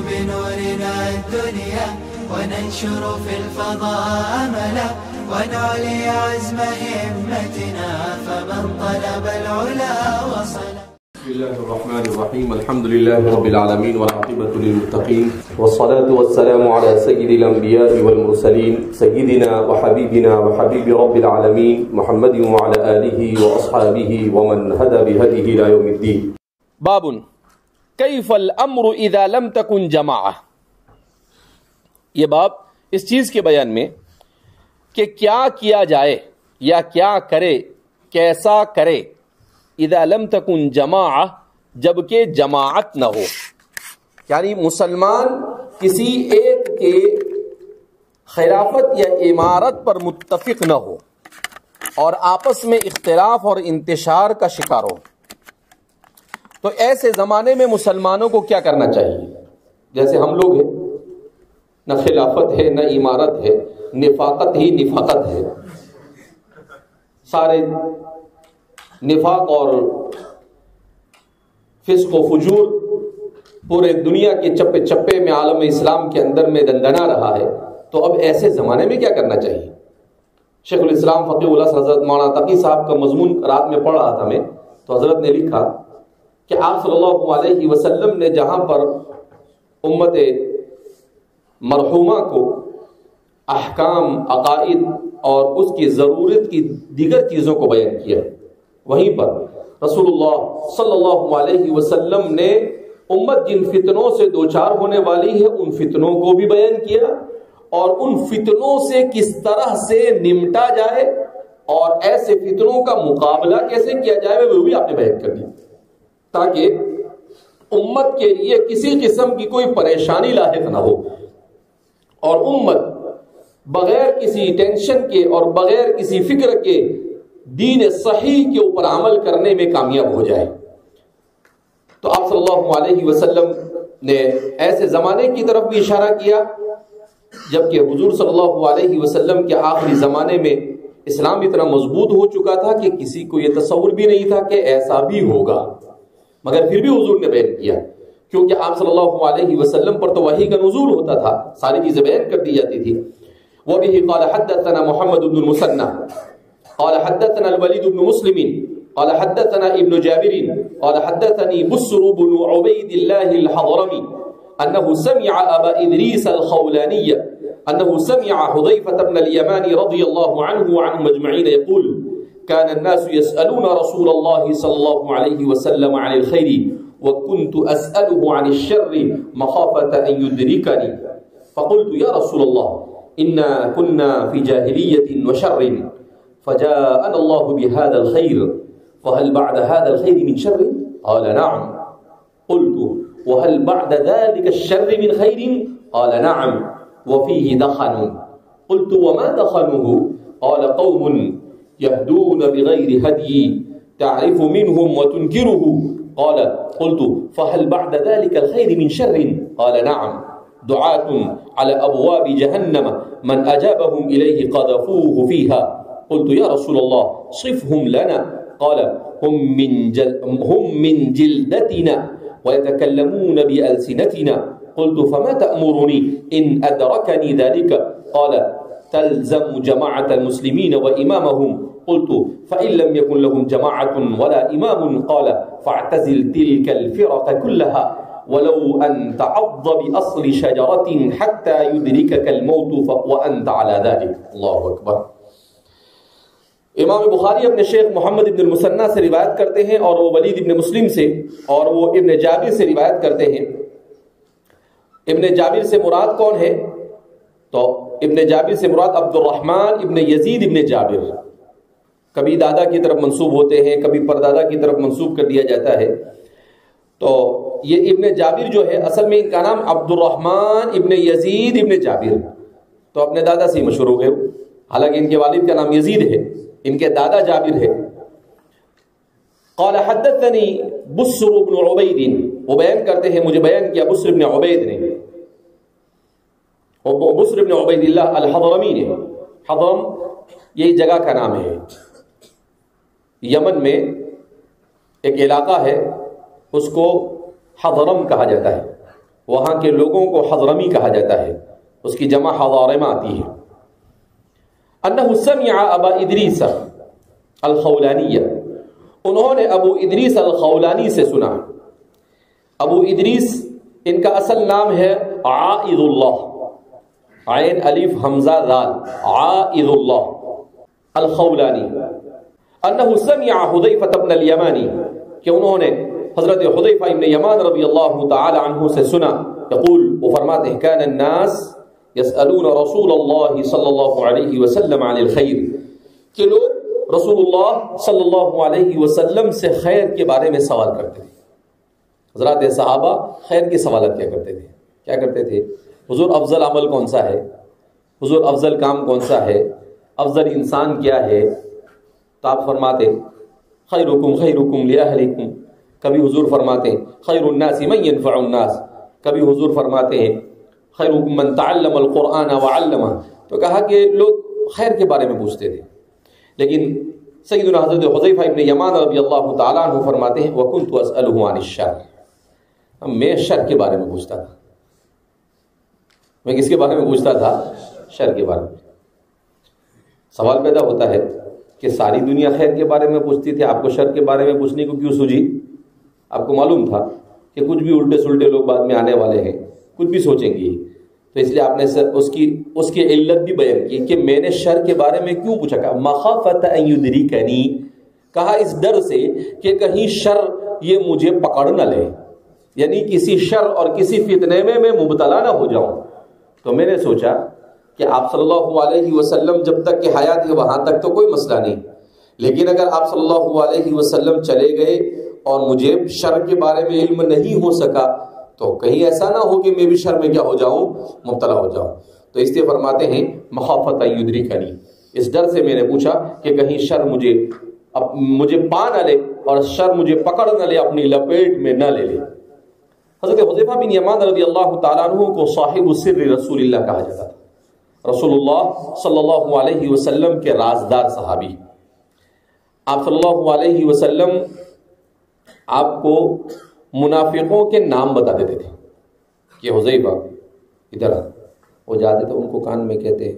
بنورنا الدنيا وننشر في الفضاء أملا ونعلي عزم همتنا فمن طلب العلا وصل. بسم الله الرحمن الرحيم. الحمد لله رب العالمين والعاقبة للمتقين والصلاة والسلام على سيد الأنبياء والمرسلين سيدنا وحبيبنا وحبيب رب العالمين محمد وعلى آله وأصحابه ومن هدى بهديه إلى يوم الدين. باب کیف الامر اذا لم تکن جماعہ. یہ باب اس چیز کے بیان میں کہ کیا کیا جائے یا کیا کرے، کیسا کرے، اذا لم تکن جماعہ، جبکہ جماعت نہ ہو. یعنی مسلمان کسی ایک کے خلافت یا امارت پر متفق نہ ہو اور آپس میں اختلاف اور انتشار کا شکار ہو. تو ایسے زمانے میں مسلمانوں کو کیا کرنا چاہیے؟ جیسے ہم لوگ ہیں، نہ خلافت ہے نہ امارت ہے، نفاقت ہی نفاقت ہے، سارے نفاق اور فسق و فجور پورے دنیا کے چپے چپے میں عالم اسلام کے اندر میں دندنا رہا ہے. تو اب ایسے زمانے میں کیا کرنا چاہیے؟ شیخ الاسلام فقیہ اللہ حضرت مولانا تقی صاحب کا مضمون رات میں پڑھ رہا تھا میں، تو حضرت نے لکھا کہ آپ صلی اللہ علیہ وسلم نے جہاں پر امت مرحومہ کو احکام، عقائد اور اس کی ضرورت کی دیگر چیزوں کو بیان کیا، وہیں پر رسول اللہ صلی اللہ علیہ وسلم نے امت جن فتنوں سے دوچار ہونے والی ہے ان فتنوں کو بھی بیان کیا، اور ان فتنوں سے کس طرح سے نمٹا جائے اور ایسے فتنوں کا مقابلہ کیسے کیا جائے وہ بھی آپ نے بیان کر دیا، تاکہ امت کے لیے کسی قسم کی کوئی پریشانی لاحق نہ ہو اور امت بغیر کسی ٹینشن کے اور بغیر کسی فکر کے دین صحیح کے اوپر عمل کرنے میں کامیاب ہو جائے. تو آپ صلی اللہ علیہ وسلم نے ایسے زمانے کی طرف بھی اشارہ کیا جبکہ حضور صلی اللہ علیہ وسلم کے آخری زمانے میں اسلام اتنا مضبوط ہو چکا تھا کہ کسی کو یہ تصور بھی نہیں تھا کہ ایسا بھی ہوگا، مگر پھر بھی حضور نے بیان کیا، کیونکہ آپ صلی اللہ علیہ وسلم پر تو وحی کا نزول ہوتا تھا، ساری چیزیں بیان کر دی جاتی تھی. وبه قال حدثنا محمد بن المثنى قال حدثنا الوليد بن مسلم قال حدثنا ابن جابر قال حدثني بسر بن عبيد الله الحضرمي أنه سمع أبا إدريس الخولاني أنه سمع حذيفة بن اليمان رضي الله عنه وعنهم أجمعين يقول كان الناس يسألون رسول الله صلى الله عليه وسلم عن الخير وكنت أسأله عن الشر مخافة أن يدركني فقلت يا رسول الله إنا كنا في جاهلية وشر فجاءنا الله بهذا الخير فهل بعد هذا الخير من شر؟ قال نعم. قلت وهل بعد ذلك الشر من خير؟ قال نعم وفيه دخن. قلت وما دخنه؟ قال قوم يهدون بغير هدي تعرف منهم وتنكره. قال قلت فهل بعد ذلك الخير من شر؟ قال نعم دعاة على أبواب جهنم من أجابهم إليه قذفوه فيها. قلت يا رسول الله صفهم لنا. قال هم من جلدتنا ويتكلمون بألسنتنا. قلت فما تأمرني إن أدركني ذلك؟ قال تلزم جماعة المسلمين وإمامهم. قلت فإن لم يكن لهم جماعة ولا إمام؟ قال فاعتزل تلك الفرق كلها ولو أن تعض بأصل شجرة حتى يدركك الموت وأنت على ذلك. الله أكبر. امام بخاری اپنے شیخ محمد ابن المثنى سے روایت کرتے ہیں اور وہ ولید ابن مسلم سے اور وہ ابن جابر سے روایت کرتے ہیں. ابن جابر سے مراد کون ہے؟ تو ابن جابر سے مراد عبد الرحمن ابن یزید ابن جابر، کبھی دادا کی طرف منسوب ہوتے ہیں، کبھی پردادا کی طرف منسوب کر دیا جاتا ہے. تو یہ ابن جابر جو ہے اصل میں ان کا نام عبد الرحمن ابن یزید ابن جابر، تو اپنے دادا سے مشہور ہو گئے، حالانکہ ان کے والد کا نام یزید ہے، ان کے دادا جابر ہے. قال حدثني بسر بن عبید، وہ بیان کرتے ہیں مجھے بیان کیا بسر بن عبید نے، بسر بن عبید اللہ الحضرمی نے. حضرم یہی جگہ کا نام ہے، یمن میں ایک علاقہ ہے اس کو حضرم کہا جاتا ہے. وہاں کے لوگوں کو حضرمی کہا جاتا ہے، اس کی جمع حضارمہ آتی ہے۔ انہ سمع ابا ادریس الخولانی، انہوں نے ابو ادریس الخولانی سے سنا۔ ابو ادریس ان کا اصل نام ہے عائد اللہ، عین الف حمزہ ذال، عائد اللہ الخولانی۔ انہ سمع حذیفہ بن الیمانی، کہ انہوں نے حضرت حذیفہ ابن یمان رضی اللہ تعالی عنہ سے سنا، یقول، وہ فرماتے ہیں، کان الناس یسألون رسول اللہ صلی اللہ علیہ وسلم عن الخیر، کہ لوگ رسول اللہ صلی اللہ علیہ وسلم سے خیر کے بارے میں سوال کرتے تھے۔ حضرات صحابہ خیر کے سوالات کیا کرتے تھے؟ کیا کرتے تھے؟ حضور افضل عمل کون سا ہے؟ حضور افضل کام کون سا ہے؟ افضل انسان کیا ہے؟ تو آپ فرماتے خیرکم خیرکم لأہلکم، کبھی حضور فرماتے ہیں خیر الناس من ينفع الناس، کبھی حضور فرماتے ہیں خیرکم من تعلم القرآن وعلمہ۔ تو کہا کہ لوگ خیر کے بارے میں پوچھتے تھے، لیکن سیدنا حضرت حذیفہ ابن یمان رضی اللہ تعالیٰ عنہ فرماتے ہیں وَكُنْتُ أَسْأَلُهُ عَنِ الشَّرِّ، میں شر کے بارے میں پوچھتا تھا۔ میں کس کے بارے میں پوچھتا تھا؟ شر کے بارے میں۔ سوال پیدا ہوتا ہے کہ ساری دنیا خیر کے بارے میں پوچھتی تھی، آپ کو شر کے بارے میں پوچھنے کو کیوں سوجی؟ آپ کو معلوم تھا کہ کچھ بھی الٹے سلٹے لوگ بعد میں آنے والے ہیں، کچھ بھی سوچیں گے، تو اس لیے آپ نے اس کی علت بھی بیان کی کہ میں نے شر کے بارے میں کیوں پوچھا، کہا مخافۃ ان یدرکنی، کہا اس ڈر سے کہ کہیں شر یہ مجھے پکڑ نہ لے، یعنی کسی شر اور کسی فتنے میں مبتلا نہ ہو جاؤں۔ تو میں نے سوچا کہ آپ صلی اللہ علیہ وسلم جب تک کہ حیات ہے وہاں تک تو کوئی مسئلہ نہیں، لیکن اگر آپ صلی اللہ علیہ وسلم چلے گئے اور مجھے شر کے بارے میں علم نہیں ہو سکا تو کہیں ایسا نہ ہو کہ میں بھی شر میں کیا ہو جاؤں، مبتلا ہو جاؤں۔ تو اس لیے فرماتے ہیں مخافۃ ان یدرکنی، اس ڈر سے میں نے پوچھا کہ کہیں شر مجھے پا نہ لے اور شر مجھے پکڑ نہ لے، اپنی لپیٹ میں نہ لے لے۔ حضرت حذیفہ بن یمان رضی اللہ تعالیٰ عنہ کو صاحب السر رسول اللہ کہا جاتا تھا، رسول اللہ صلی اللہ علیہ وسلم کے رازدار صحابی۔ آپ صلی اللہ علیہ وسلم آپ کو منافقوں کے نام بتا دیتے تھے کہ حذیفہ ادھر آ، وہ جاتے تھے ان کو کان میں کہتے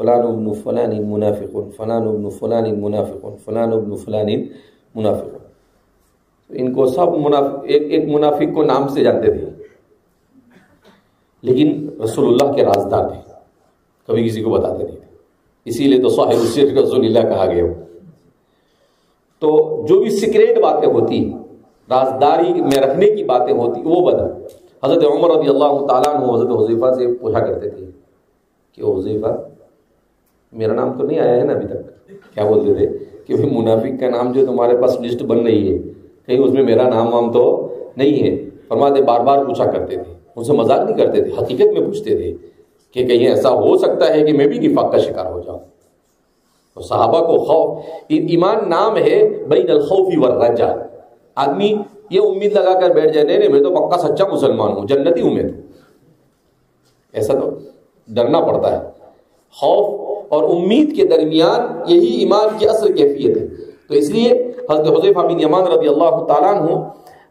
فلان ابن فلان منافق، فلان ابن فلان منافق، فلان ابن فلان منافق۔ ان کو سب ایک منافق کو نام سے جانتے تھے، لیکن رسول اللہ کے رازدار تھے، کبھی کسی کو بتاتے نہیں تھے، اسی لیے تو صاحب السر رسول اللہ کہا گیا۔ تو جو بھی سیکریٹ باتیں ہوتی، رازداری میں رکھنے کی باتیں ہوتی، وہ بتا۔ حضرت عمر رضی اللہ تعالیٰ عنہ حضرت حذیفہ سے پوچھا کرتے تھے کہ حذیفہ میرا نام تو نہیں آیا ہے نا ابھی تک؟ کیا بولتے تھے کہ منافق کا نام جو تمہارے پاس لسٹ بن رہی ہے کہیں اس میں میرا نام وام تو نہیں ہے؟ فرماتے بار بار پوچھا کرتے تھے، ان سے مذاق نہیں کرتے تھے، حقیقت میں پوچھتے تھے کہ کہیں ایسا ہو سکتا ہے کہ میں بھی نفاق کا شکار ہو جاؤں۔ تو صحابہ کو خوف، ایمان نام ہے بین الخوف والرجا، آدمی یہ امید لگا کر بیٹھ جائے نہیں میں تو پکا سچا مسلمان ہوں، جنتی ہوں میں، تو ایسا تو ڈرنا پڑتا ہے۔ خوف اور امید کے درمیان یہی ایمان کی اصل کیفیت ہے۔ تو اس لیے حضرت حذیفہ بن یمان رضی اللہ تعالیٰ عنہ،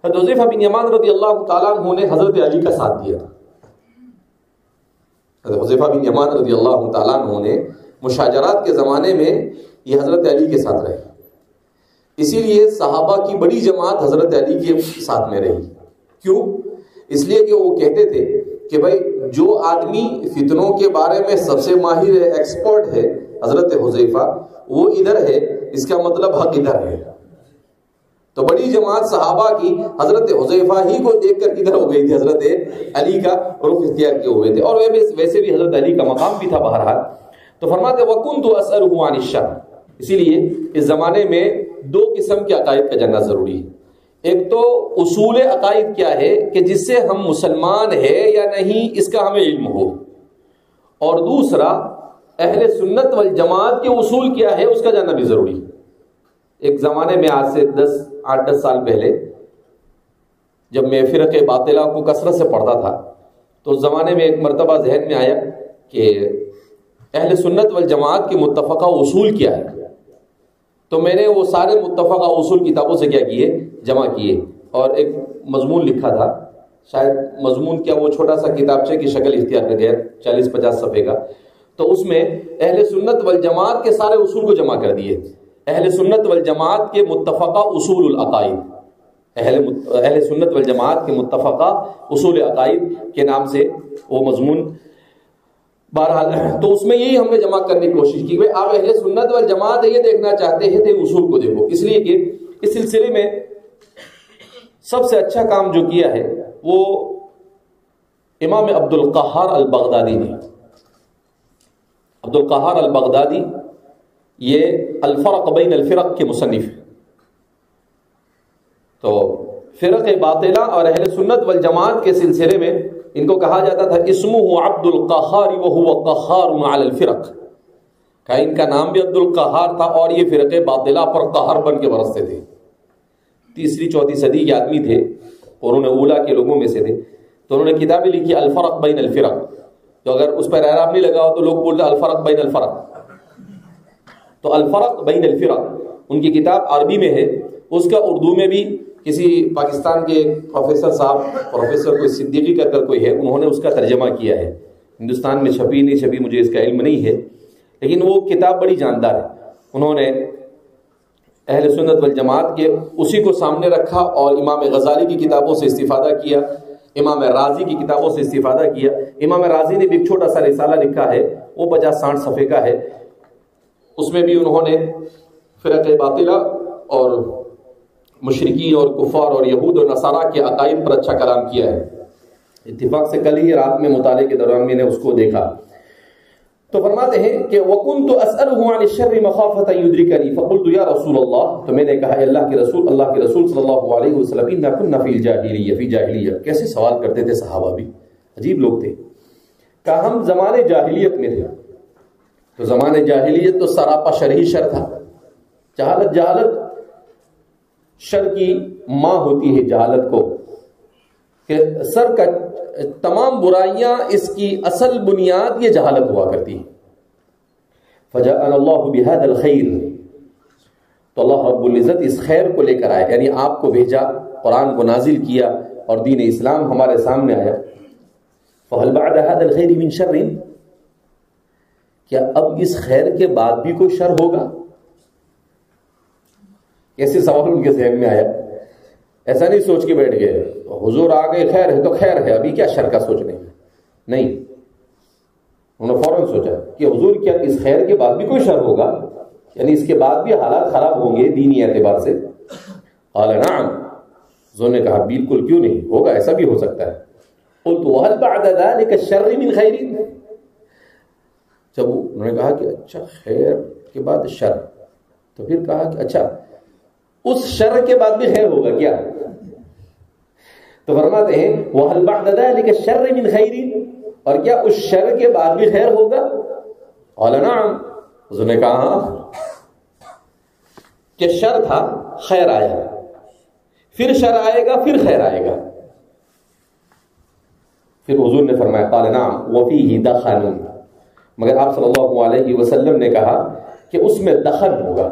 حضرت حذیفہ بن یمان رضی اللہ تعالیٰ عنہ نے حضرت علی کا ساتھ دیا تھا۔ حضرت حذیفہ بن یمان رضی اللہ تعالیٰ عنہ نے مشاجرات کے زمانے میں یہ حضرت علی کے ساتھ رہے، اسی لیے صحابہ کی بڑی جماعت حضرت علی کے ساتھ میں رہی۔ کیوں؟ اس لیے کہ وہ کہتے تھے کہ بھائی جو آدمی فتنوں کے بارے میں سب سے ماہر ہے، ایکسپرٹ ہے، حضرت حذیفہ، وہ ادھر ہے، اس کا مطلب حق ادھر ہے۔ تو بڑی جماعت صحابہ کی حضرت حذیفہ ہی کو دیکھ کر کدھر ہو گئی تھی، حضرت علی کا رخ اختیار کیے ہوئے تھے، اور ویسے بھی حضرت علی کا مقام بھی تھا بہرحال۔ تو فرماتے وَكُنْتُ أَسْأَلُهُ عَنِ الشَّرِّ، اسی لیے اس زمانے میں دو قسم کے عقائد کا جاننا ضروری ہے۔ ایک تو اصول عقائد کیا ہے کہ جس سے ہم مسلمان ہے یا نہیں اس کا ہمیں علم ہو، اور دوسرا اہل سنت والجماعت کے اصول کیا ہے اس کا جاننا بھی ضروری ہے۔ ایک زمانے میں آج سے 8-10 سال پہلے جب میں فرق باطلہ کو کثرت سے پڑھتا تھا تو اس زمانے میں ایک مرتبہ ذہن میں آیا کہ اہل سنت والجماعت کے متفقہ اصول کیا ہے، تو میں نے وہ سارے متفقہ اصول کتابوں سے کیا کیے، جمع کیے، اور ایک مضمون لکھا تھا شاید مضمون کیا وہ چھوٹا سا کتابچے کی شکل اختیار کر گیا 40-50 صفحے کا، تو اس میں اہل سنت والجماعت کے سارے اصول کو جمع کر دیے، اہل سنت والجماعت کے متفقہ اصول العقائد، اہل سنت والجماعت کے متفقہ اصول عقائد کے نام سے وہ مضمون. بہرحال تو اس میں یہی ہم نے جمع کرنے کی کوشش کی کہ آپ اہل سنت والجماعت یہ دیکھنا چاہتے ہیں تو اصول کو دیکھو، اس لیے کہ اس سلسلے میں سب سے اچھا کام جو کیا ہے وہ امام عبد القہار البغدادی نے. عبد القہار البغدادی یہ الفرق بین الفرق کے مصنف ہیں. تو فرق باطلہ اور اہل سنت والجماعت کے سلسلے میں ان کو کہا جاتا تھا اسمہ عبد القہار وہو قہار علی الفرق، کہ ان کا نام بھی عبد القہار تھا اور یہ فرق باطلہ پر قہر بن کے برستے تھے. 3-4 صدی کے آدمی تھے، قرون اولا کے لوگوں میں سے تھے. تو انہوں نے کتابیں لکھی الفرق بین الفرق. تو اگر اس پر اعراب نہیں لگا ہو تو لوگ بولتے الفرق بین الفرق. تو الفرق بین الفرق ان کی کتاب عربی میں ہے، اس کا اردو میں بھی کسی پاکستان کے پروفیسر صاحب، پروفیسر کوئی صدیقی کر کوئی ہے، انہوں نے اس کا ترجمہ کیا ہے. ہندوستان میں چھپی نہیں چھپی مجھے اس کا علم نہیں ہے، لیکن وہ کتاب بڑی جاندار ہے. انہوں نے اہل سنت والجماعت کے اسی کو سامنے رکھا اور امام غزالی کی کتابوں سے استفادہ کیا، امام راضی کی کتابوں سے استفادہ کیا. امام راضی نے بھی ایک چھوٹا سا رسالہ لکھا ہے، وہ 50-60 صفحے کا ہے. اس میں بھی انہوں نے فرق باطلہ اور مشرکین اور کفار اور یہود اور نصارہ کے عقائد پر اچھا کلام کیا ہے. اتفاق سے کل ہی رات میں مطالعے کے دوران میں نے اس کو دیکھا. تو فرماتے ہیں کہ وَكُنْتُ أَسْأَلُهُ عَنِ الشَّرِّ مَخَافَةً يُدْرِكَنِي فَقُلْتُ يَا رَسُولَ اللَّهِ، تو میں نے کہا اللہ کے رسول صلی اللہ علیہ وسلم إِنَّا كُنَّا فِي الْجَاهِلِيَّةِ فِي جاہلیہ. کیسے سوال کرتے تھے صحابہ بھی، عجیب لوگ تھے. کہ ہم زمانے جاہلیت میں تھے. تو زمانے جاہلیت تو سراپا شر ہی شر تھا. جہالت شر کی ماں ہوتی ہے جہالت کو، کہ سر کا تمام برائیاں اس کی اصل بنیاد یہ جہالت ہوا کرتی ہے. فجاءنا اللہ بهذا الخیر، تو اللہ رب العزت اس خیر کو لے کر آیا، یعنی آپ کو بھیجا، قرآن کو نازل کیا اور دین اسلام ہمارے سامنے آیا. فهل بعد هذا الخیر من شر، کیا اب اس خیر کے بعد بھی کوئی شر ہوگا؟ ایسے سوال ان کے ذہن میں آیا. ایسا نہیں سوچ کے بیٹھ گئے حضور آ گئے خیر ہے تو خیر ہے، ابھی کیا شر کا سوچنے میں. نہیں، انہوں نے فوراً سوچا کہ حضور کیا اس خیر کے بعد بھی کوئی شر ہوگا، یعنی اس کے بعد بھی حالات خراب ہوں گے دینی اعتبار سے. قال نعم، حضور نے کہا بالکل، کیوں نہیں ہوگا، ایسا بھی ہو سکتا ہے. قلت وهل بعد ذلك الشر من خیر، جب انہوں نے کہا کہ اچھا خیر کے بعد شر، تو پھر کہا کہ اچھا اس شر کے بعد بھی خیر ہوگا کیا؟ تو فرماتے ہیں وَهَلْ بَعْدَ ذَلِكَ الشَّرِّ مِنْ خَيْرٍ، اور کیا اس شر کے بعد بھی خیر ہوگا؟ قال نعم، حضور نے کہا ہاں، کہ شر تھا خیر آیا، پھر شر آئے گا، پھر خیر آئے گا. پھر حضور نے فرمایا قال نعم وَفِيهِ دَخَنٌ، مگر آپ صلی اللہ علیہ وسلم نے کہا کہ اس میں دخن ہوگا.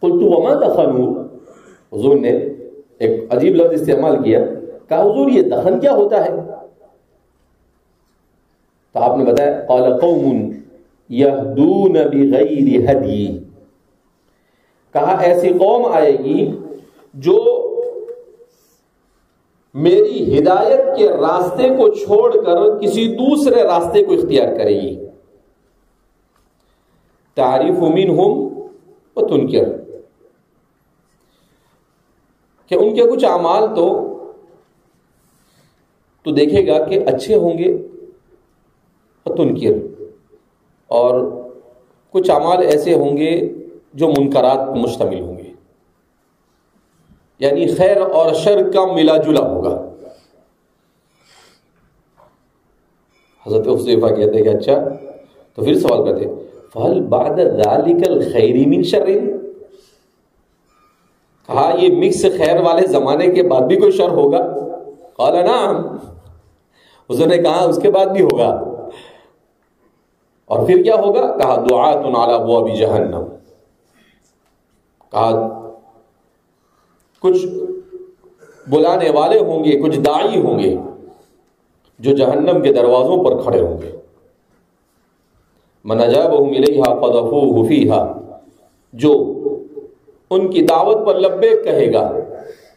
قلت وما دخن، حضور نے ایک عجیب لفظ استعمال کیا، کہا حضور یہ دخن کیا ہوتا ہے؟ تو آپ نے بتایا قال قوم یہدون بغیر ہدی، کہا ایسی قوم آئے گی جو میری ہدایت کے راستے کو چھوڑ کر کسی دوسرے راستے کو اختیار کرے گی. تعریف منہم وتنکر، کہ ان کے کچھ اعمال تو دیکھے گا کہ اچھے ہوں گے، تنکر، اور کچھ اعمال ایسے ہوں گے جو منکرات پر مشتمل ہوں گے، یعنی خیر اور شر کا ملا جلا ہوگا. حضرت حذیفہ کہتے ہیں کہ اچھا، تو پھر سوال کرتے ہیں فَهَلْ بَعْدَ ذَلِكَ الْخَيْرِ مِنْ شَرٍ، کہا یہ مکس خیر والے زمانے کے بعد بھی کوئی شر ہوگا؟ قال نعم، حضور نے کہا اس کے بعد بھی ہوگا. اور پھر کیا ہوگا؟ کہا دعات علی ابواب جہنم، کہا کچھ بلانے والے ہوں گے، کچھ داعی ہوں گے جو جہنم کے دروازوں پر کھڑے ہوں گے. من اجابہم الیہا قذفوہ فیہا، جو ان کی دعوت پر لبیک کہے گا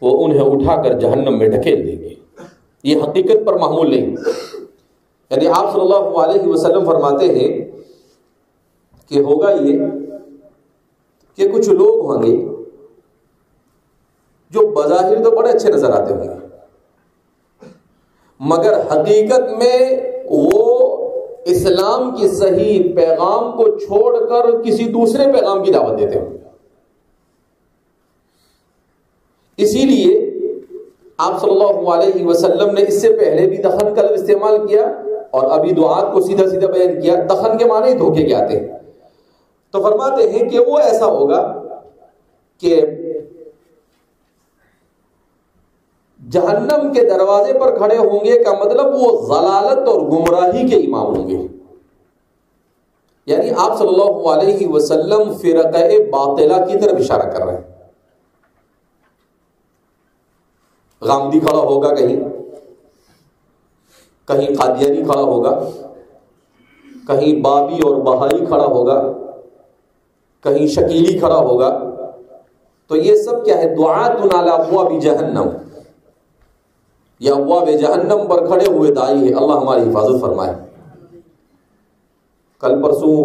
وہ انہیں اٹھا کر جہنم میں ڈھکیل دیں گے. یہ حقیقت پر محمول نہیں. یعنی آپ صلی اللہ علیہ وسلم فرماتے ہیں کہ ہوگا یہ کہ کچھ لوگ ہوں گے جو بظاہر تو بڑے اچھے نظر آتے ہوں گے، مگر حقیقت میں وہ اسلام کی صحیح پیغام کو چھوڑ کر کسی دوسرے پیغام کی دعوت دیتے ہوں گے. اسی لیے آپ صلی اللہ علیہ وسلم نے اس سے پہلے بھی دخن کا لفظ استعمال کیا اور ابھی دعات کو سیدھا سیدھا بیان کیا. دخن کے معنی دھوکے کے آتے ہیں. تو فرماتے ہیں کہ وہ ایسا ہوگا کہ جہنم کے دروازے پر کھڑے ہوں گے، کا مطلب وہ ضلالت اور گمراہی کے امام ہوں گے. یعنی آپ صلی اللہ علیہ وسلم فرقہ باطلہ کی طرف اشارہ کر رہے ہیں. غامدی کھڑا ہوگا، کہیں قادیانی کھڑا ہوگا، کہیں بابی اور بہائی کھڑا ہوگا، کہیں شکیلی کھڑا ہوگا. تو یہ سب کیا ہے؟ دعات علی ابواب جہنم، یا ابواب جہنم پر کھڑے ہوئے داعی ہے. اللہ ہماری حفاظت فرمائے. کل پرسوں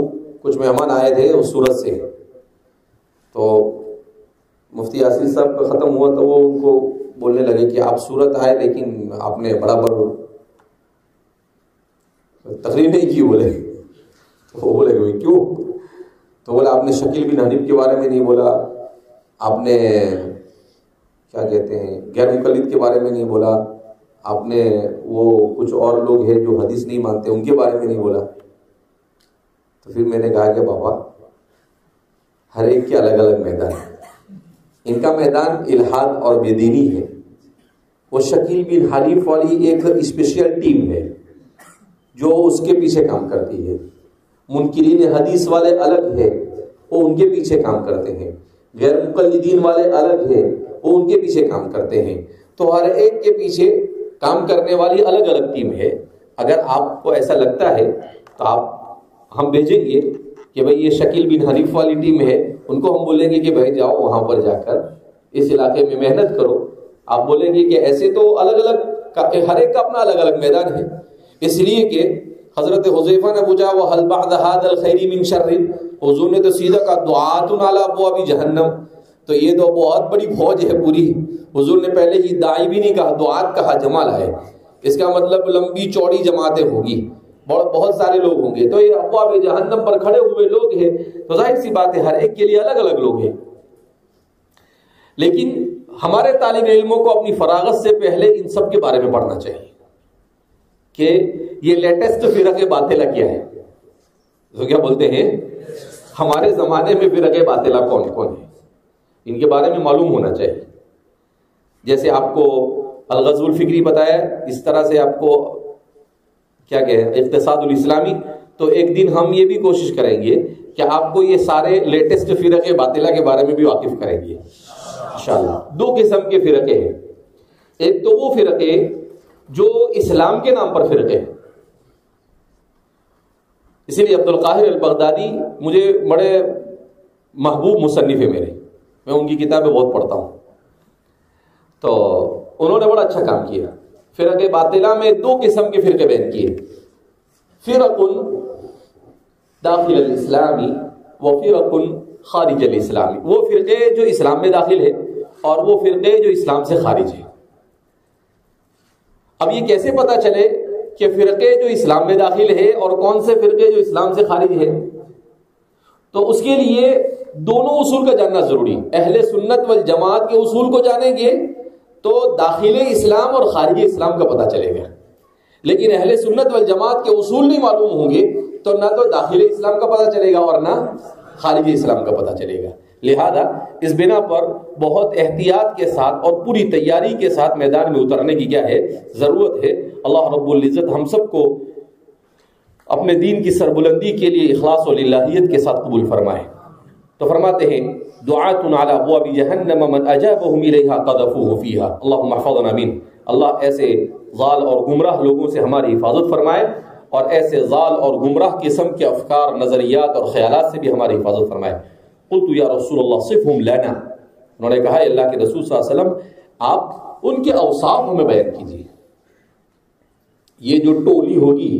کچھ مہمان آئے تھے اس صورت سے، تو مفتی یاسر صاحب کا ختم ہوا تو وہ ان کو بولنے لگے کہ آپ صورت آئے لیکن آپ نے برابر تقریر نہیں کی. بولے تو وہ بولے کہ کیوں؟ تو بولا آپ نے شکیل بن حنیف کے بارے میں نہیں بولا، آپ نے کیا کہتے ہیں غیر مقلد کے بارے میں نہیں بولا، آپ نے وہ کچھ اور لوگ ہیں جو حدیث نہیں مانتے ان کے بارے میں نہیں بولا. تو پھر میں نے کہا کہ بابا ہر ایک کے الگ الگ میدان ہے. ان کا میدان الحاد اور بے دینی ہے. وہ شکیل بن حنیف والی ایک اسپیشل ٹیم ہے جو اس کے پیچھے کام کرتی ہے. منکرین حدیث والے الگ ہے، وہ ان کے پیچھے کام کرتے ہیں. غیر مقلدین والے الگ ہے، وہ ان کے پیچھے کام کرتے ہیں. تو ہر ایک کے پیچھے کام کرنے والی الگ الگ ٹیم ہے. اگر آپ کو ایسا لگتا ہے تو ہم بھیجیں گے کہ بھئی یہ شکیل بن حنیف والی ٹیم ہے، ان کو ہم بولیں گے کہ بھائی جاؤ وہاں پر جا کر اس علاقے میں محنت کرو. آپ بولیں گے کہ ایسے تو الگ الگ ہر ایک کا اپنا الگ الگ میدان ہے. اس لیے کہ حضرت حذیفہ نے پوچھا وَهَلْ بَعْدَ هَذَا الْخَيْرِ مِنْ شَرٍ، حضور نے تو سیدھا کہا دعاتٌ عَلَىٰ أَبْوَابِ جہنم. تو یہ تو بہت بڑی فوج ہے پوری. حضور نے پہلے ہی داعی بھی نہیں کہا، دعات کہا، جمع لائے. اس کا مطلب لمبی چوڑی جماعتیں ہوگی، بہت سارے لوگ ہوں گے. تو یہ ابواب جہنم پر کھڑے ہوئے لوگ ہیں، تو ظاہر سی بات ہے ہر ایک کے لیے الگ الگ لوگ ہیں. لیکن ہمارے طالب علموں کو اپنی فراغت سے پہلے ان سب کے بارے میں پڑھنا چاہیے کہ یہ لیٹسٹ فرقہ باطلہ کیا ہے. تو کیا بولتے ہیں ہمارے زمانے میں فرقہ باطلہ کون کون ہے، ان کے بارے میں معلوم ہونا چاہیے. جیسے آپ کو الغزو الفکری بتایا، اس طرح سے آپ کو کیا کہ اقتصاد الاسلامی. تو ایک دن ہم یہ بھی کوشش کریں گے کہ آپ کو یہ سارے لیٹسٹ فرقہ باطلہ کے بارے میں بھی واقف کریں گے انشاءاللہ. دو قسم کے فرقے ہیں. ایک تو وہ فرقے جو اسلام کے نام پر فرقے ہیں. اسی لیے عبد القاہر البغدادی مجھے بڑے محبوب مصنف ہے میرے، میں ان کی کتابیں بہت پڑھتا ہوں. تو انہوں نے بڑا اچھا کام کیا. فرقہ باطلہ میں دو قسم کے فرقے بیان کیے، فرق داخل الاسلامی و فرق خارج الاسلامی. وہ فرقے جو اسلام میں داخل ہے اور وہ فرقے جو اسلام سے خارج ہے. اب یہ کیسے پتا چلے کہ فرقے جو اسلام میں داخل ہے اور کون سے فرقے جو اسلام سے خارج ہے؟ تو اس کے لیے دونوں اصول کا جاننا ضروری. اہل سنت والجماعت کے اصول کو جانیں گے تو داخل اسلام اور خارج اسلام کا پتہ چلے گا. لیکن اہل سنت والجماعت کے اصول نہیں معلوم ہوں گے تو نہ تو داخل اسلام کا پتہ چلے گا اور نہ خارج اسلام کا پتہ چلے گا. لہذا اس بنا پر بہت احتیاط کے ساتھ اور پوری تیاری کے ساتھ میدان میں اترنے کی کیا ہے ضرورت ہے. اللہ رب العزت ہم سب کو اپنے دین کی سربلندی کے لیے اخلاص و للہیت کے ساتھ قبول فرمائے. تو فرماتے ہیں دعات علی ابواب جہنم من اجابهم الیہا قذفوه فیہا اللہم احفظنا منہ. اللہ ایسے ضال اور گمراہ لوگوں سے ہماری حفاظت فرمائے اور ایسے ضال اور گمراہ قسم کے افکار، نظریات اور خیالات سے بھی ہماری حفاظت فرمائے. قلت یا رسول اللہ صفهم لنا، انہوں نے کہا اللہ کے رسول صلی اللہ علیہ وسلم آپ ان کے اوصاف ہمیں بیان کیجیے. یہ جو ٹولی ہوگی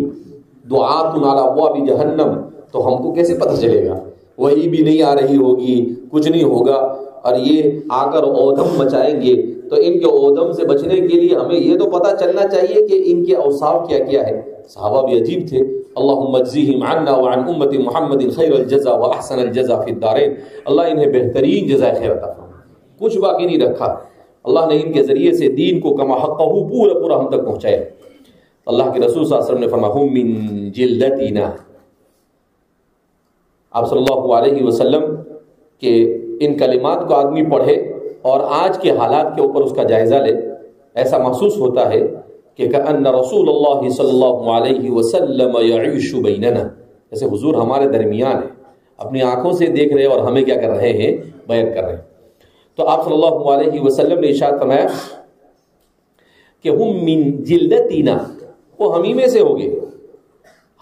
دعات علی ابواب جہنم، تو ہم کو کیسے پتہ چلے گا؟ وہی بھی نہیں آ رہی ہوگی، کچھ نہیں ہوگا، اور یہ آ کر اودم مچائیں گے. تو ان کے اودم سے بچنے کے لیے ہمیں یہ تو پتہ چلنا چاہیے کہ ان کے اوصاف کیا کیا ہے. صحابہ بھی عجیب تھے. اللہم اجزیہم عنا وعن امت محمد خیر الجزا واحسن الجزا فی الدارین. اللہ انہیں بہترین جزائے خیر عطا فرمائے. کچھ باقی نہیں رکھا. اللہ نے ان کے ذریعے سے دین کو کما حقہ پورا ہم تک پہنچایا. اللہ کے رسول صلی اللہ علیہ وسلم نے فرمایا ہم من جلدتنا. آپ صلی اللہ علیہ وسلم کہ ان کلمات کو آدمی پڑھے اور آج کے حالات کے اوپر اس کا جائزہ لے، ایسا محسوس ہوتا ہے کہ کأن رسول اللہ صلی اللہ علیہ وسلم یعیش بیننا، جیسے حضور ہمارے درمیان ہے، اپنی آنکھوں سے دیکھ رہے اور ہمیں کیا کر رہے ہیں؟ بیان کر رہے ہیں. تو آپ صلی اللہ علیہ وسلم نے ارشاد فرمایا کہ ہم من جلدتنا، وہ ہمیں میں سے ہوں گے،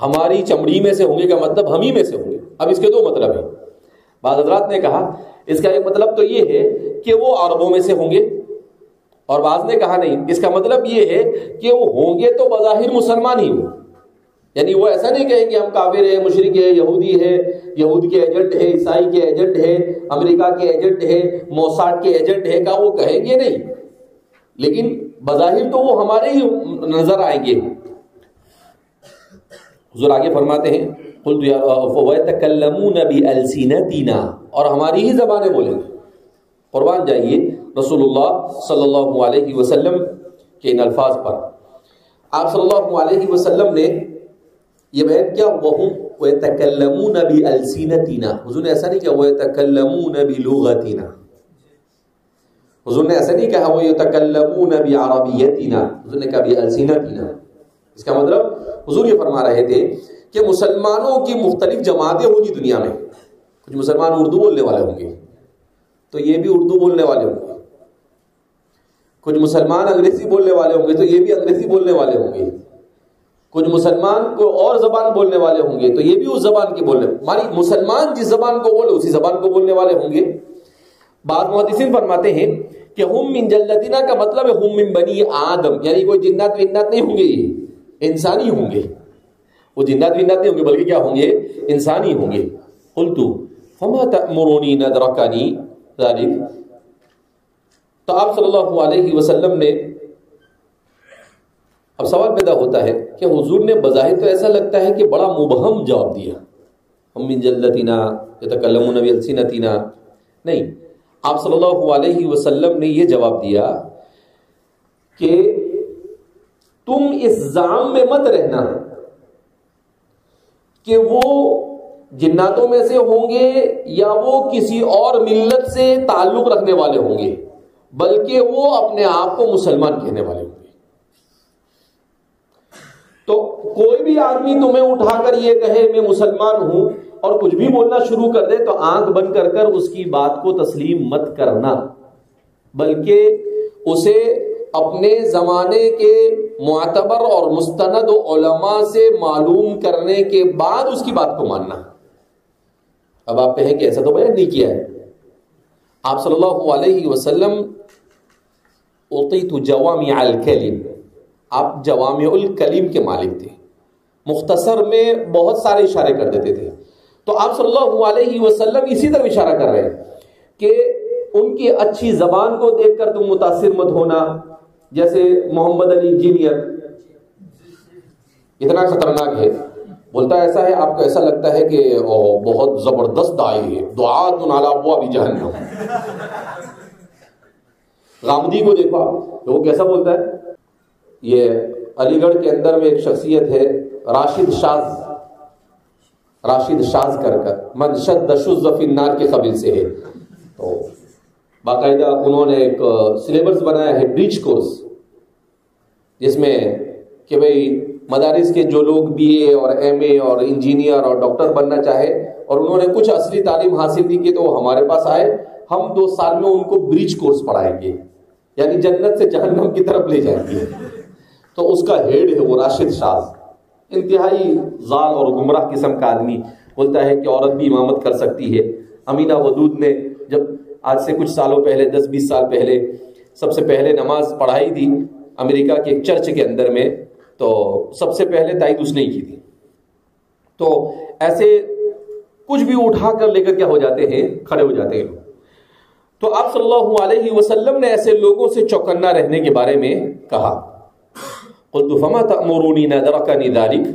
ہماری چمڑی میں سے ہوں گے. کا مطلب ہمیں میں سے ہوں گے. اب اس کے دو مطلب ہیں. بعض حضرات نے کہا اس کا ایک مطلب تو یہ ہے کہ وہ عربوں میں سے ہوں گے، اور بعض نے کہا نہیں، اس کا مطلب یہ ہے کہ وہ ہوں گے تو بظاہر مسلمان ہی ہوں. یعنی وہ ایسا نہیں کہیں گے ہم کافر ہیں، مشرک ہیں، یہودی ہے، یہود کے ایجنٹ ہے، عیسائی کے ایجنٹ ہے، امریکہ کے ایجنٹ ہے، موساد کے ایجنٹ ہے، کا وہ کہیں گے نہیں، لیکن بظاہر تو وہ ہمارے ہی نظر آئیں گے. حضور آگے فرماتے ہیں قلت یا وَيَتَكَلَّمُونَ بِأَلْسِنَتِنَا، اور ہماری ہی زبانیں بولیں گے. قربان جائیے رسول اللہ صلی اللہ علیہ وسلم کے ان الفاظ پر. آپ صلی اللہ علیہ وسلم نے یہ بیان کیا وَيَتَكَلَّمُونَ بِأَلْسِنَتِنَا. حضور نے ایسا نہیں کہا وَيَتَكَلَّمُونَ بِلُغَتِنَا. حضور نے ایسا نہیں کہا وَيَتَكَلَّمُونَ بِعَرَبِيَّتِنَا. حضور نے کہا بِأَلْسِنَتِنَا. اس کا مطلب حضور یہ فرما رہے تھے کہ مسلمانوں کی مختلف جماعتیں ہوگی دنیا میں. کچھ مسلمان اردو بولنے والے ہوں گے تو یہ بھی اردو بولنے والے ہوں گے. کچھ مسلمان انگریزی بولنے والے ہوں گے تو یہ بھی انگریزی بولنے والے ہوں گے. کچھ مسلمان کو اور زبان بولنے والے ہوں گے تو یہ بھی اس زبان کی بولنے، مانی مسلمان جس زبان کو بولے اسی زبان کو بولنے والے ہوں گے. بعض محدثین فرماتے ہیں کہ ہم من جلدتنا کا مطلب ہے ہم من بنی آدم، یعنی کوئی جنات وجنات نہیں ہوں گے، انسانی ہوں گے. وہ جنات وجنات نہیں ہوں گے بلکہ کیا ہوں گے؟ انسانی ہوں گے. قلت فما تأمرونی ندرکنی ذلک. تو آپ صلی اللہ علیہ وسلم نے، اب سوال پیدا ہوتا ہے کہ حضور نے بظاہر تو ایسا لگتا ہے کہ بڑا مبہم جواب دیا، ہم من جلدتنا یتکلمون بألسنتنا. نہیں، آپ صلی اللہ علیہ وسلم نے یہ جواب دیا کہ تم اس زعم میں مت رہنا کہ وہ جناتوں میں سے ہوں گے یا وہ کسی اور ملت سے تعلق رکھنے والے ہوں گے، بلکہ وہ اپنے آپ کو مسلمان کہنے والے ہوں گے. تو کوئی بھی آدمی تمہیں اٹھا کر یہ کہے میں مسلمان ہوں اور کچھ بھی بولنا شروع کر دے تو آنکھ بند کر کر اس کی بات کو تسلیم مت کرنا، بلکہ اسے اپنے زمانے کے معتبر اور مستند علماء سے معلوم کرنے کے بعد اس کی بات کو ماننا. اب آپ کہیں کہ ایسا تو بیان نہیں کیا ہے. آپ صلی اللہ علیہ وسلم اعطیت جوامع الکلم، آپ جوامع الکلم کے مالک تھے، مختصر میں بہت سارے اشارے کر دیتے تھے. تو آپ صلی اللہ علیہ وسلم اسی طرح اشارہ کر رہے ہیں کہ ان کی اچھی زبان کو دیکھ کر تم متاثر مت ہونا. جیسے محمد علی جینئر اتنا خطرناک ہے، بولتا ایسا ہے آپ کو ایسا لگتا ہے کہ بہت زبردست داعی ہے، دعات علی ابواب جہنم. غامدی کو دیکھا وہ کیسا بولتا ہے. یہ علی گڑھ کے اندر میں ایک شخصیت ہے راشد شاز کر من شد شذ فی النار کے قبیل سے ہے. تو باقاعدہ انہوں نے ایک سلیبس بنایا ہے، بریچ کورس، جس میں کہ بھئی مدارس کے جو لوگ BA اور MA اور انجینئر اور ڈاکٹر بننا چاہے اور انہوں نے کچھ اصلی تعلیم حاصل نہیں کی تو وہ ہمارے پاس آئے, ہم 2 سال میں ان کو برج کورس پڑھائیں گے, یعنی جنت سے جہنم کی طرف لے جائیں گے. تو اس کا ہیڈ ہے وہ راشد شاز, انتہائی ضال اور گمراہ قسم کا آدمی, بولتا ہے کہ عورت بھی امامت کر سکتی ہے. امینہ ودود نے جب آج سے کچھ سالوں پہلے 10-20 سال پہلے سب سے پہلے نماز پڑھائی تھی امریکہ کے ایک چرچ کے اندر میں, تو سب سے پہلے تائید اس نے ہی کی تھی. تو ایسے کچھ بھی اٹھا کر لے کر کیا ہو جاتے ہیں, کھڑے ہو جاتے ہیں. تو آپ صلی اللہ علیہ وسلم نے ایسے لوگوں سے چوکنا رہنے کے بارے میں کہا. قلت فما تأمرونی ان ادرکنی ذلک,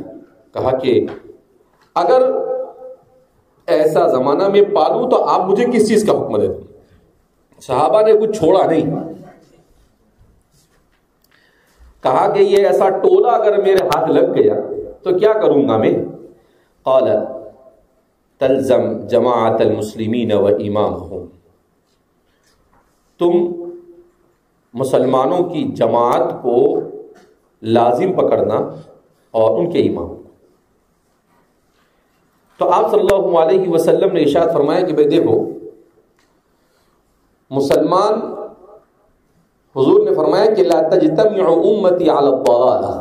کہا کہ اگر ایسا زمانہ میں پالوں تو آپ مجھے کس چیز کا حکم دیتے. صحابہ نے کچھ چھوڑا نہیں, کہا کہ یہ ایسا ٹولہ اگر میرے ہاتھ لگ گیا تو کیا کروں گا میں. قال تلزم جماعت المسلمین و امامہم, تم مسلمانوں کی جماعت کو لازم پکڑنا اور ان کے امام. تو آپ صلی اللہ علیہ وسلم نے ارشاد فرمایا کہ بھئی دیکھو, مسلمان, حضور نے فرمایا کہ لا تجتمع امتی علی الضلالہ,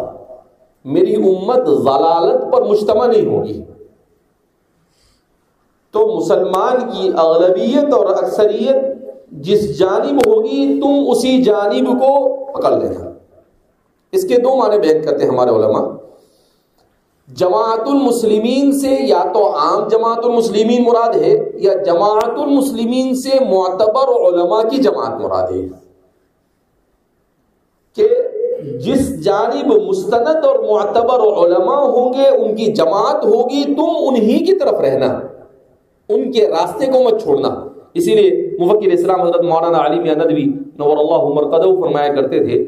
میری امت ضلالت پر مجتمع نہیں ہوگی. تو مسلمان کی اغلبیت اور اکثریت جس جانب ہوگی تم اسی جانب کو پکڑ لینا. اس کے 2 معنی بیان کرتے ہیں ہمارے علماء. جماعت المسلمین سے یا تو عام جماعت المسلمین مراد ہے, یا جماعت المسلمین سے معتبر علماء کی جماعت مراد ہے. کہ جس جانب مستند اور معتبر علماء ہوں گے ان کی جماعت ہوگی, تم انہی کی طرف رہنا, ان کے راستے کو مت چھوڑنا. اسی لیے مفکر اسلام حضرت مولانا علی میاں ندوی نور اللہ مرقدہ فرمایا کرتے تھے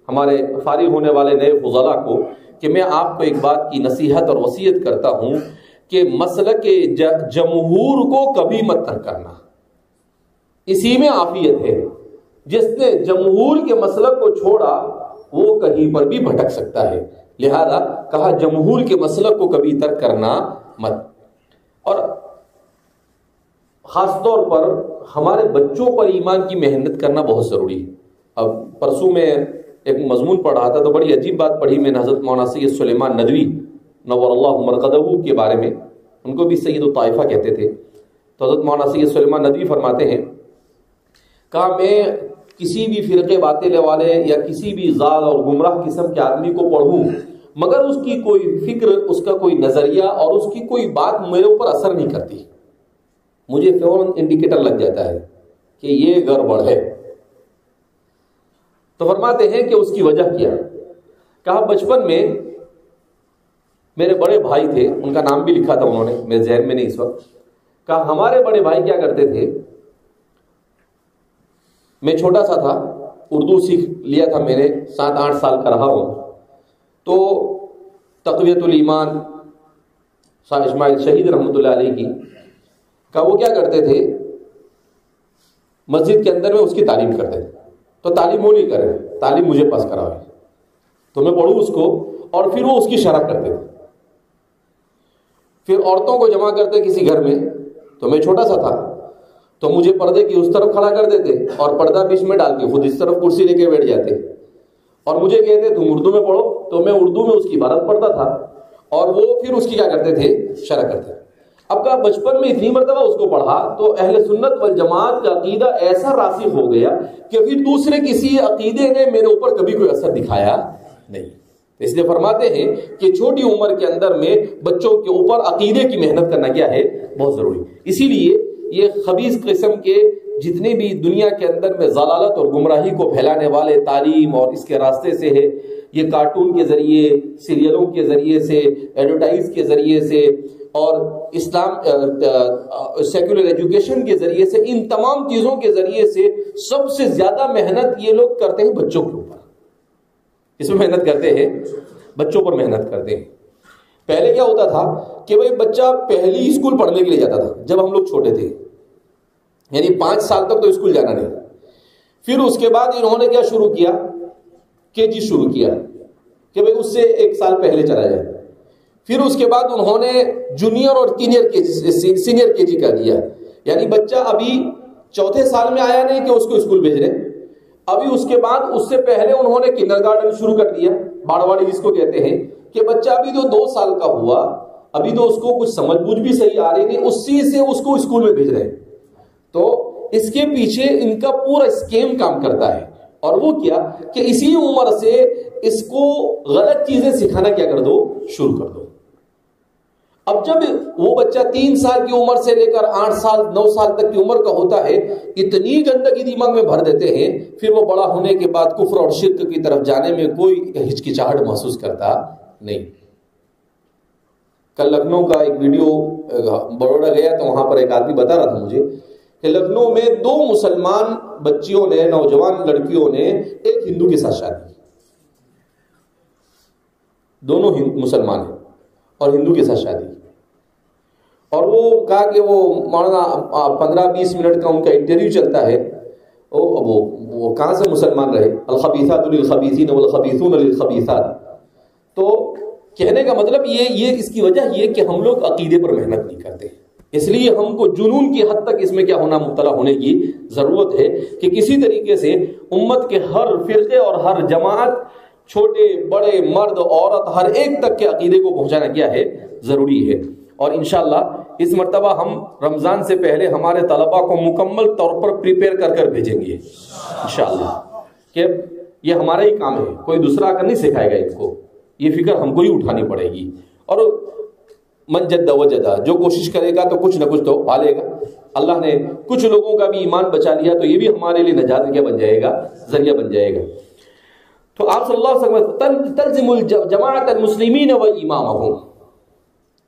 ہمارے فارغ ہونے والے نئے فضلاء کو کہ میں آپ کو ایک بات کی نصیحت اور وصیت کرتا ہوں کہ مسلک جمہور کو کبھی مت ترک کرنا, اسی میں عافیت ہے. جس نے جمہور کے مسلک کو چھوڑا وہ کہیں پر بھی بھٹک سکتا ہے. لہذا کہا جمہور کے مسلک کو کبھی ترک کرنا مت. اور خاص طور پر ہمارے بچوں پر ایمان کی محنت کرنا بہت ضروری ہے. اب پرسوں میں ایک مضمون پڑھ رہا تھا تو بڑی عجیب بات پڑھی میں نے حضرت مولانا سید سلیمان ندوی نور اللہ مرقدہ کے بارے میں. ان کو بھی سید الطائفہ کہتے تھے. تو حضرت مولانا سید سلیمان ندوی فرماتے ہیں, کہا میں کسی بھی فرقے باطل والے یا کسی بھی ضال اور گمراہ قسم کے آدمی کو پڑھوں مگر اس کی کوئی فکر, اس کا کوئی نظریہ اور اس کی کوئی بات میرے اوپر اثر نہیں کرتی, مجھے فوراً انڈیکیٹر لگ جاتا ہے کہ یہ گڑبڑ ہے. تو فرماتے ہیں کہ اس کی وجہ کیا. کہا بچپن میں میرے بڑے بھائی تھے, ان کا نام بھی لکھا تھا انہوں نے, میرے ذہن میں نہیں اس وقت. کہا ہمارے بڑے بھائی کیا کرتے تھے, میں چھوٹا سا تھا, اردو سیکھ لیا تھا میں نے, 7-8 سال کا رہا ہوں. تو تقویت الایمان شاہ اسماعیل شہید رحمۃ اللہ علیہ کی, کہا وہ کیا کرتے تھے مسجد کے اندر میں اس کی تعلیم کرتے تھے. تو تعلیم وہ نہیں کرے, تعلیم مجھے پاس کراوے تو میں پڑھوں اس کو, اور پھر وہ اس کی شرح کرتے تھے. پھر عورتوں کو جمع کرتے کسی گھر میں, تو میں چھوٹا سا تھا تو مجھے پردے کی اس طرف کھڑا کر دیتے اور پردہ بیچ میں ڈال کے خود اس طرف کرسی لے کے بیٹھ جاتے اور مجھے کہتے تم اردو میں پڑھو. تو میں اردو میں اس کی عبارت پڑھتا تھا اور وہ پھر اس کی کیا کرتے تھے, شرح کرتے. اب کا بچپن میں اتنی مرتبہ اس کو پڑھا تو اہل سنت والجماعت کا عقیدہ ایسا راسخ ہو گیا کہ پھر دوسرے کسی عقیدے نے میرے اوپر کبھی کوئی اثر دکھایا نہیں. اس لیے فرماتے ہیں کہ چھوٹی عمر کے اندر میں بچوں کے اوپر عقیدے کی محنت کرنا کیا ہے, بہت ضروری. اسی لیے یہ خبیث قسم کے جتنے بھی دنیا کے اندر میں ضلالت اور گمراہی کو پھیلانے والے تعلیم اور اس کے راستے سے ہے, یہ کارٹون کے ذریعے, سیریلوں کے ذریعے سے, ایڈورٹائز کے ذریعے سے اور اسلام سیکولر ایجوکیشن کے ذریعے سے, ان تمام چیزوں کے ذریعے سے سب سے زیادہ محنت یہ لوگ کرتے ہیں بچوں کے اوپر. اس میں محنت کرتے ہیں, بچوں پر محنت کرتے ہیں. پہلے کیا ہوتا تھا کہ بھائی بچہ پہلی اسکول پڑھنے کے لیے جاتا تھا جب ہم لوگ چھوٹے تھے, یعنی 5 سال تک تو اسکول جانا نہیں. پھر اس کے بعد انہوں نے کیا شروع کیا, KG شروع کیا, کہ بھئی اس سے 1 سال پہلے چلا جائے. پھر اس کے بعد انہوں نے جونیئر اور سینئر کے جی کا دیا. یعنی بچہ ابھی 4تھے سال میں آیا نہیں کہ اس کو اسکول بھیج رہے. ابھی اس کے بعد اس سے پہلے انہوں نے کنڈر گارڈن شروع کر دیا, باڑواڑی جس کو کہتے ہیں, کہ بچہ ابھی جو 2 سال کا ہوا, ابھی تو اس کو کچھ سمجھ بوجھ بھی صحیح آ رہی نہیں, اسی سے اس کو اسکول میں بھیج رہے ہیں. تو اس کے پیچھے ان کا پورا اسکیم کام کرتا ہے. اور وہ کیا کہ اسی عمر سے اس کو غلط چیزیں سکھانا کیا کر دو, شروع کر دو. اب جب وہ بچہ 3 سال کی عمر سے لے کر 8 سال 9 سال تک کی عمر کا ہوتا ہے, اتنی گندگی دماغ میں بھر دیتے ہیں, پھر وہ بڑا ہونے کے بعد کفر اور شرک کی طرف جانے میں کوئی ہچکچاہٹ محسوس کرتا نہیں. کل لکھنؤ کا ایک ویڈیو, بڑوڑا گیا تو وہاں پر ایک آدمی بتا رہا تھا مجھے کہ لکھنؤ میں 2 مسلمان بچیوں نے, نوجوان لڑکیوں نے ایک ہندو کے ساتھ شادی کی. دونوں مسلمان ہیں اور ہندو کے ساتھ شادی کی. اور وہ کہا کہ وہ مولانا 15-20 منٹ کا ان کا انٹرویو چلتا ہے. وہ کہاں سے مسلمان رہے, الخبیثات للخبیثین والخبیثون للخبیثات. تو کہنے کا مطلب یہ اس کی وجہ یہ کہ ہم لوگ عقیدے پر محنت نہیں کرتے. اس لیے ہم کو جنون کی حد تک اس میں کیا ہونا, مبتلا ہونے کی ضرورت ہے کہ کسی طریقے سے امت کے ہر فرقے اور ہر جماعت, چھوٹے بڑے مرد عورت, ہر ایک تک کے عقیدے کو پہنچانا کیا ہے, ضروری ہے. اور انشاءاللہ اس مرتبہ ہم رمضان سے پہلے ہمارے طلباء کو مکمل طور پر پریپیئر کر بھیجیں گے انشاءاللہ, کہ یہ ہمارا ہی کام ہے, کوئی دوسرا کر نہیں سکھائے گا ان کو, یہ فکر ہم کو ہی اٹھانی پڑے گی. اور من جد وجدہ, جو کوشش کرے گا تو کچھ نہ کچھ تو پالے گا. اللہ نے کچھ لوگوں کا بھی ایمان بچا لیا تو یہ بھی ہمارے لیے نجات کیا بن جائے گا, ذریعہ بن جائے گا. تو آپ صلی اللہ علیہ وسلم تلزم الجماعت المسلمین و امامهم.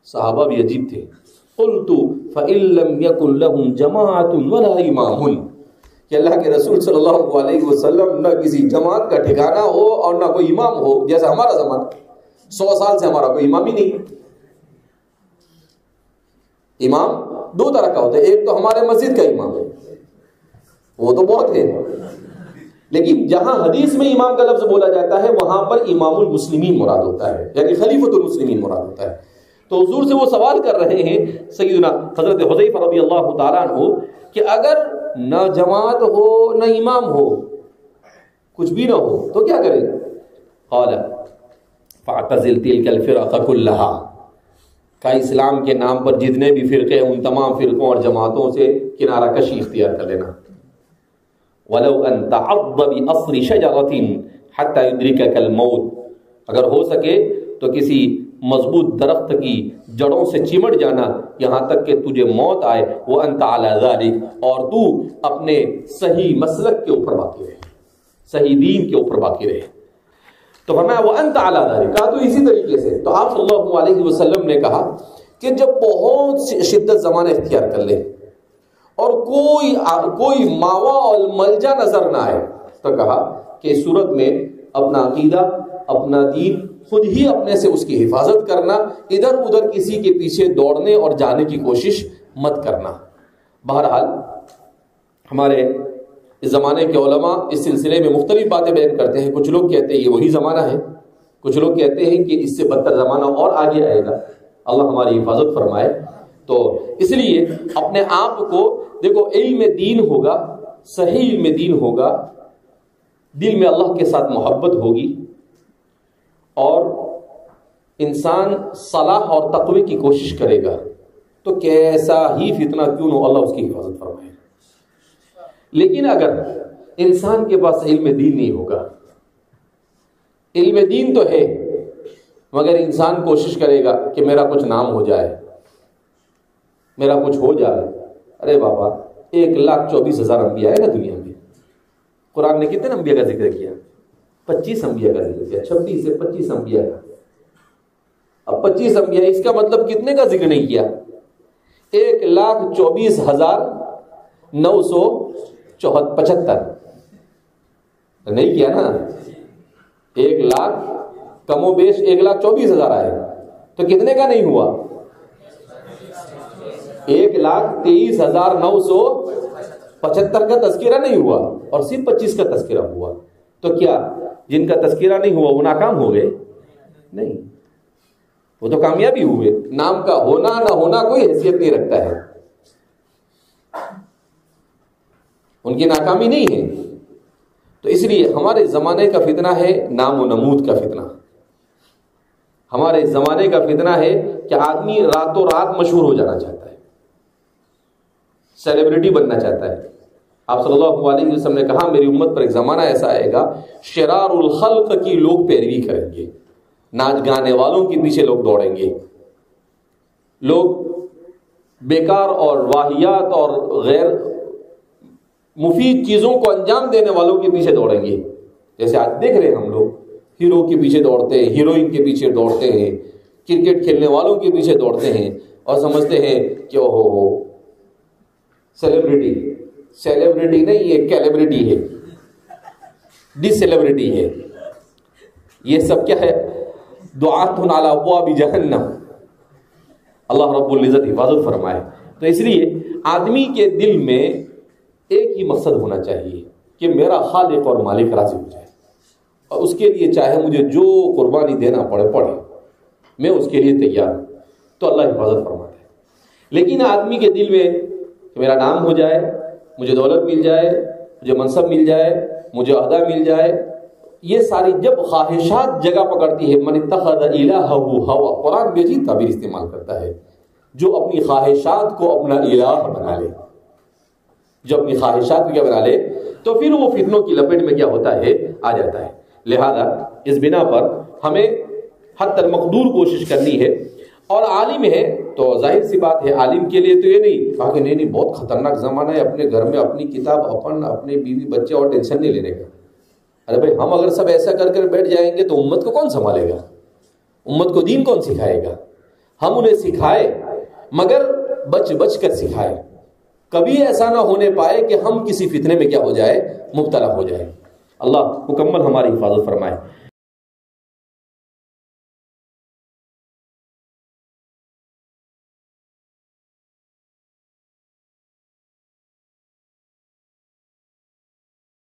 صحابہ بھی عجیب تھے. قلت فإن لم يكن لهم جماعة ولا امام, کہ اللہ کے رسول صلی اللہ علیہ وسلم نہ کسی جماعت کا ٹھکانہ ہو اور نہ کوئی امام ہو, جیسا ہمارا زمانہ 100 سال سے ہمارا کوئی امام ہی نہیں. امام 2 طرح کا ہوتا ہے, ایک تو ہمارے مسجد کا امام ہے, وہ تو بہت ہے, لیکن جہاں حدیث میں امام کا لفظ بولا جاتا ہے وہاں پر امام المسلمین مراد ہوتا ہے, یعنی خلیفۃ المسلمین مراد ہوتا ہے. تو حضور سے وہ سوال کر رہے ہیں سیدنا حضرت حذیفہ رضی اللہ تعالیٰ عنہ کہ اگر نہ جماعت ہو نہ امام ہو, کچھ بھی نہ ہو, تو کیا کریں؟ قال فاعتزل تلک الفرق كلها, کا اسلام کے نام پر جتنے بھی فرقے ہیں ان تمام فرقوں اور جماعتوں سے کنارہ کشی اختیار کر لینا. ولو ان تعض باصل شجرة حتى يدركك الموت, اگر ہو سکے تو کسی مضبوط درخت کی جڑوں سے چمٹ جانا یہاں تک کہ تجھے موت آئے. وانت على ذلك, اور تو اپنے صحیح مسلک کے اوپر باقی رہے, صحیح دین کے اوپر باقی رہے. تو فرمایا وانت على ذلك, کہا تو اسی طریقے سے. تو آپ صلی اللہ علیہ وسلم نے کہا کہ جب بہت شدت زمانہ اختیار کر لے اور کوئی ماوا اور ملجا نظر نہ آئے, تو کہا کہ اس صورت میں اپنا عقیدہ, اپنا دین خود ہی اپنے سے اس کی حفاظت کرنا, ادھر ادھر کسی کے پیچھے دوڑنے اور جانے کی کوشش مت کرنا. بہرحال ہمارے اس زمانے کے علماء اس سلسلے میں مختلف باتیں بیان کرتے ہیں. کچھ لوگ کہتے ہیں یہ وہی زمانہ ہے, کچھ لوگ کہتے ہیں کہ اس سے بدتر زمانہ اور آگے آئے گا. اللہ ہماری حفاظت فرمائے. تو اس لیے اپنے آپ کو دیکھو, علم دین ہوگا, صحیح علم دین ہوگا, دل میں اللہ کے ساتھ محبت ہوگی, اور انسان صلاح اور تقوی کی کوشش کرے گا, تو کیسا ہی فتنہ کیوں نہ اللہ اس کی حفاظت فرمائے. لیکن اگر انسان کے پاس علم دین نہیں ہوگا, علم دین تو ہے مگر انسان کوشش کرے گا کہ میرا کچھ نام ہو جائے, میرا کچھ ہو جائے. ارے بابا 1,24,000 انبیاء ہے نا دنیا میں. قرآن نے کتنے انبیاء کا ذکر کیا؟ 25 انبیاء کا ذکر کیا, 26 سے 25 انبیاء کا. اب 25 انبیاء, اس کا مطلب کتنے کا ذکر نہیں کیا؟ 1,24,975 نہیں کیا نا. 1,00,000 کم و بیش 1,24,000 آئے, تو کتنے کا نہیں ہوا؟ 1,23,975 کا تذکرہ نہیں ہوا, اور صرف 25 کا تذکرہ ہوا. تو کیا جن کا تذکرہ نہیں ہوا وہ ناکام ہو گئے؟ نہیں، وہ تو کامیابی ہوئے، نام کا ہونا نہ ہونا کوئی حیثیت نہیں رکھتا ہے، ان کی ناکامی نہیں ہے۔ تو اس لیے ہمارے زمانے کا فتنہ ہے نام و نمود کا فتنہ، ہمارے زمانے کا فتنہ ہے کہ آدمی راتوں رات مشہور ہو جانا چاہتا ہے، سیلیبریٹی بننا چاہتا ہے۔ آپ صلی اللہ علیہ وسلم نے کہا میری امت پر ایک زمانہ ایسا آئے گا شرار الخلق کی لوگ پیروی کریں گے، ناچ گانے والوں کے پیچھے لوگ دوڑیں گے، لوگ بیکار اور واہیات اور غیر مفید چیزوں کو انجام دینے والوں کے پیچھے دوڑیں گے۔ جیسے آج دیکھ رہے ہیں ہم لوگ ہیرو کے پیچھے دوڑتے ہیں، ہیروئن کے پیچھے دوڑتے ہیں، کرکٹ کھیلنے والوں کے پیچھے دوڑتے ہیں اور سمجھتے ہیں کہ اوہو سیلیبریٹی نہیں، یہ کیلیبریٹی ہے، ڈس سیلیبریٹی ہے۔ یہ سب کیا ہے؟ دعات علی ابواب جہنم، اللہ رب العزت حفاظت فرمائے۔ تو اس لیے آدمی کے دل میں ایک ہی مقصد ہونا چاہیے کہ میرا خالق اور مالک راضی ہو جائے، اور اس کے لیے چاہے مجھے جو قربانی دینا پڑے میں اس کے لیے تیار ہوں، تو اللہ حفاظت فرماتا ہے۔ لیکن آدمی کے دل میں کہ میرا نام ہو جائے، مجھے دولت مل جائے، مجھے منصب مل جائے، مجھے عہدہ مل جائے، یہ ساری جب خواہشات جگہ پکڑتی ہے، من اتخذ الہہ ہوا، قرآن بھی عجیب تعبیر استعمال کرتا ہے، جو اپنی خواہشات کو اپنا الہ بنا لے، جو اپنی خواہشات کو کیا بنا لے، تو پھر وہ فتنوں کی لپیٹ میں کیا ہوتا ہے، آ جاتا ہے۔ لہذا اس بنا پر ہمیں حتی المقدور کوشش کرنی ہے، اور عالم ہے تو ظاہر سی بات ہے عالم کے لیے تو یہ نہیں کہا کہ نہیں بہت خطرناک زمانہ ہے، اپنے گھر میں اپنی کتاب اپنے بیوی بچے اور ٹینشن نہیں لینے کا۔ ارے بھائی ہم اگر سب ایسا کر کر بیٹھ جائیں گے تو امت کو کون سنبھالے گا؟ امت کو دین کون سکھائے گا؟ ہم انہیں سکھائے مگر بچ بچ کر سکھائے، کبھی ایسا نہ ہونے پائے کہ ہم کسی فتنے میں کیا ہو جائے، مبتلا ہو جائے۔ اللہ مکمل ہماری حفاظت فرمائے۔